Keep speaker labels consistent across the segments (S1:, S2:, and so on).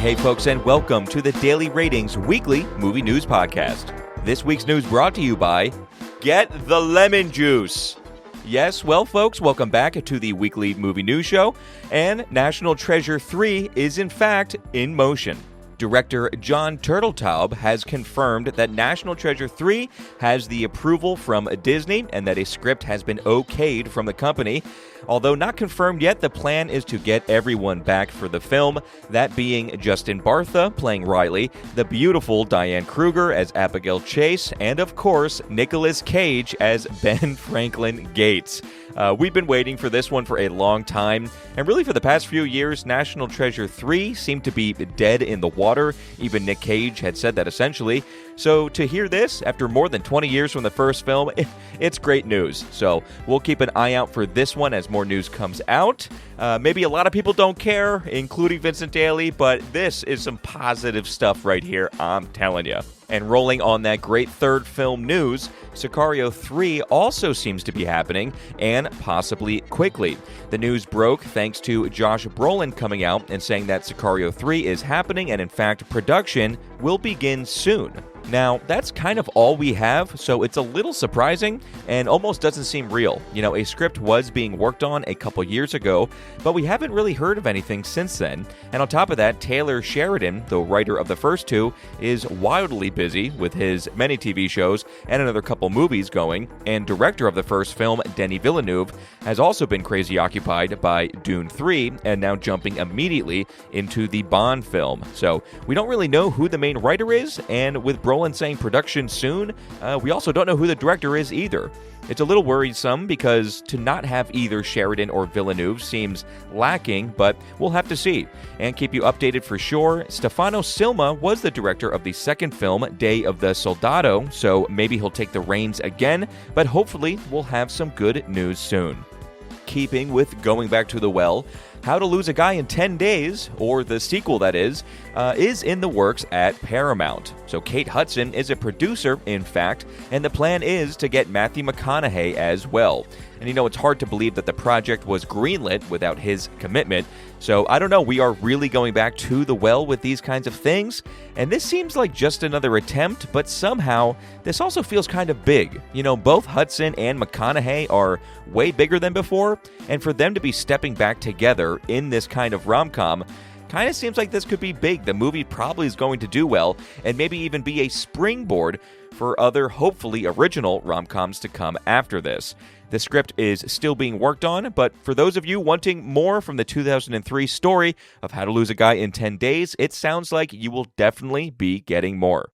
S1: Hey folks, and welcome to the Daily Ratings Weekly Movie News Podcast. This week's news brought to you by Get the Lemon Juice. Yes, well folks, welcome back to the weekly movie news show, and National Treasure 3 is in fact in motion. Director Jon Turteltaub has confirmed that National Treasure 3 has the approval from Disney and that a script has been okayed from the company. Although not confirmed yet, the plan is to get everyone back for the film, that being Justin Bartha playing Riley, the beautiful Diane Kruger as Abigail Chase, and of course, Nicolas Cage as Ben Franklin Gates. We've been waiting for this one for a long time, and really for the past few years, National Treasure 3 seemed to be dead in the water. Even Nick Cage had said that essentially. So to hear this, after more than 20 years from the first film, it's great news. So we'll keep an eye out for this one as more news comes out. Maybe a lot of people don't care, including Vincent Daly, but this is some positive stuff right here, I'm telling you. And rolling on that great third film news, Sicario 3 also seems to be happening, and possibly quickly. The news broke thanks to Josh Brolin coming out and saying that Sicario 3 is happening, and in fact, production will begin soon. Now, that's kind of all we have, so it's a little surprising and almost doesn't seem real. You know, a script was being worked on a couple years ago, but we haven't really heard of anything since then. And on top of that, Taylor Sheridan, the writer of the first two, is wildly busy with his many TV shows and another couple movies going, and director of the first film, Denis Villeneuve, has also been crazy occupied by Dune 3 and now jumping immediately into the Bond film. So we don't really know who the main writer is, and with Brolin saying production soon, we also don't know who the director is either. It's a little worrisome because to not have either Sheridan or Villeneuve seems lacking, but we'll have to see and keep you updated for sure. Stefano Silma was the director of the second film, Day of the Soldado, so maybe he'll take the reins again, but hopefully we'll have some good news soon. Keeping with going back to the well, How to Lose a Guy in 10 Days, or the sequel that is in the works at Paramount. So Kate Hudson is a producer, in fact, and the plan is to get Matthew McConaughey as well. And you know, it's hard to believe that the project was greenlit without his commitment. So I don't know, we are really going back to the well with these kinds of things. And this seems like just another attempt, but somehow this also feels kind of big. You know, both Hudson and McConaughey are way bigger than before, and for them to be stepping back together in this kind of rom-com kind of seems like this could be big. The movie probably is going to do well, and maybe even be a springboard for other, hopefully original rom-coms to come after this. The script is still being worked on, but for those of you wanting more from the 2003 story of How to Lose a Guy in 10 Days, it sounds like you will definitely be getting more.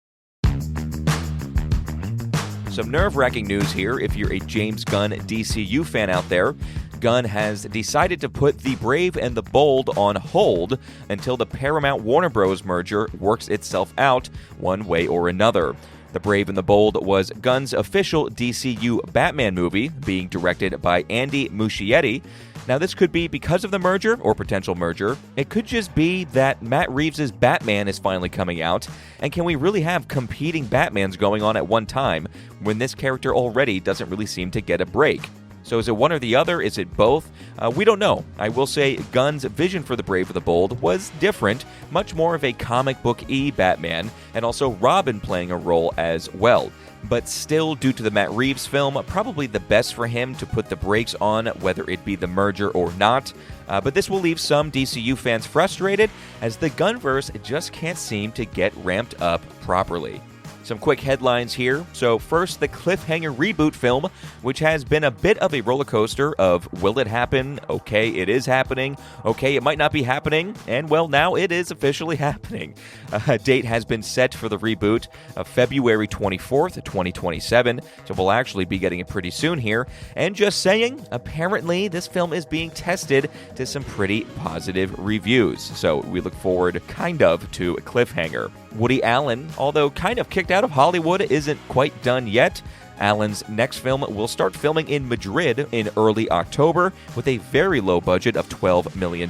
S1: Some nerve-wracking news here if you're a James Gunn DCU fan out there. Gunn has decided to put The Brave and the Bold on hold until the Paramount-Warner Bros. Merger works itself out one way or another. The Brave and the Bold was Gunn's official DCU Batman movie, being directed by Andy Muschietti. Now, this could be because of the merger or potential merger. It could just be that Matt Reeves' Batman is finally coming out, and can we really have competing Batmans going on at one time when this character already doesn't really seem to get a break? So is it one or the other? Is it both? We don't know. I will say Gunn's vision for The Brave and the Bold was different, much more of a comic book-y Batman, and also Robin playing a role as well. But still, due to the Matt Reeves film, probably the best for him to put the brakes on, whether it be the merger or not. But this will leave some DCU fans frustrated, as the Gunverse just can't seem to get ramped up properly. Some quick headlines here. So first, the Cliffhanger reboot film, which has been a bit of a roller coaster of will it happen? Okay, it is happening. Okay, it might not be happening. And well, now it is officially happening. A date has been set for the reboot of February 24th, 2027. So we'll actually be getting it pretty soon here. And just saying, apparently this film is being tested to some pretty positive reviews. So we look forward kind of to a Cliffhanger. Woody Allen, although kind of kicked out of Hollywood, isn't quite done yet. Allen's next film will start filming in Madrid in early October with a very low budget of $12 million.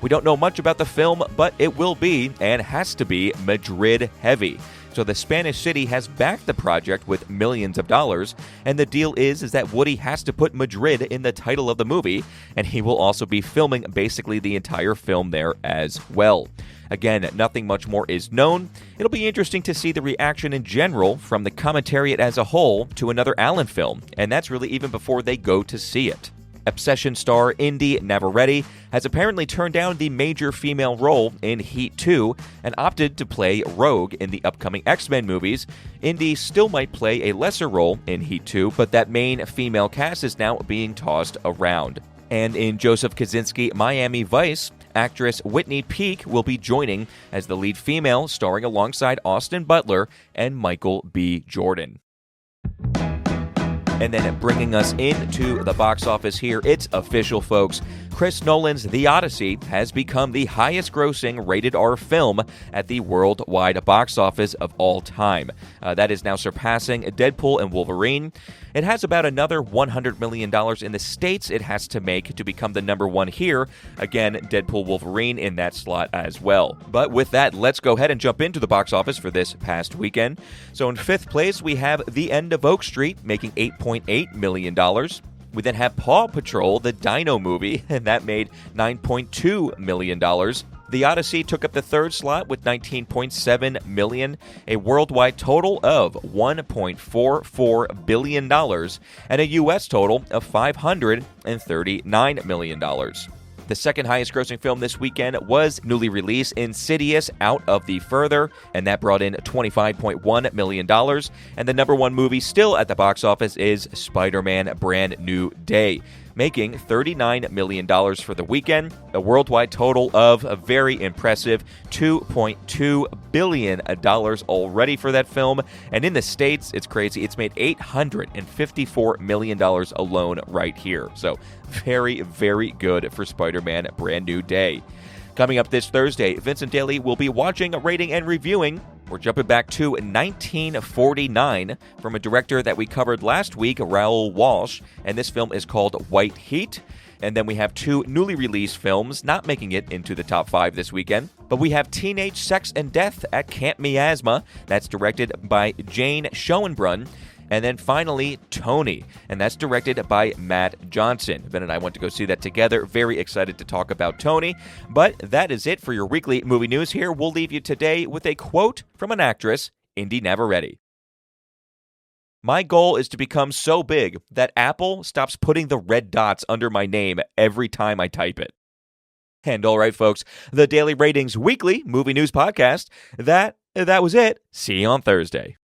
S1: We don't know much about the film, but it will be, and has to be, Madrid heavy. So the Spanish city has backed the project with millions of dollars, and the deal is that Woody has to put Madrid in the title of the movie, and he will also be filming basically the entire film there as well. Again, nothing much more is known. It'll be interesting to see the reaction in general from the commentariat as a whole to another Allen film, and that's really even before they go to see it. Obsession star Indy Navarrete has apparently turned down the major female role in Heat 2 and opted to play Rogue in the upcoming X-Men movies. Indy still might play a lesser role in Heat 2, but that main female cast is now being tossed around. And in Joseph Kosinski Miami Vice, actress Whitney Peak will be joining as the lead female, starring alongside Austin Butler and Michael B. Jordan. And then bringing us into the box office here, it's official, folks. Chris Nolan's The Odyssey has become the highest-grossing rated R film at the worldwide box office of all time. That is now surpassing Deadpool and Wolverine. It has about another $100 million in the States it has to make to become the number one here. Again, Deadpool, Wolverine in that slot as well. But with that, let's go ahead and jump into the box office for this past weekend. So in fifth place, we have The End of Oak Street, making $8.8 million. We then have Paw Patrol, the Dino movie, and that made $9.2 million. The Odyssey took up the third slot with $19.7 million, a worldwide total of $1.44 billion, and a U.S. total of $539 million. The second highest grossing film this weekend was newly released Insidious Out of the Further, and that brought in $25.1 million. And the number one movie still at the box office is Spider-Man Brand New Day, making $39 million for the weekend, a worldwide total of a very impressive $2.2 billion already for that film. And in the States, it's crazy. It's made $854 million alone right here. So very, very good for Spider-Man Brand New Day. Coming up this Thursday, Vincent Daly will be watching, rating, and reviewing. We're jumping back to 1949 from a director that we covered last week, Raoul Walsh, and this film is called White Heat. And then we have two newly released films not making it into the top 5 this weekend. But we have Teenage Sex and Death at Camp Miasma. That's directed by Jane Schoenbrunn. And then finally, Tony, and that's directed by Matt Johnson. Ben and I went to go see that together. Very excited to talk about Tony. But that is it for your weekly movie news here. We'll leave you today with a quote from an actress, Indy Navarrete. My goal is to become so big that Apple stops putting the red dots under my name every time I type it. And all right, folks, the Daily Ratings Weekly Movie News Podcast, that was it. See you on Thursday.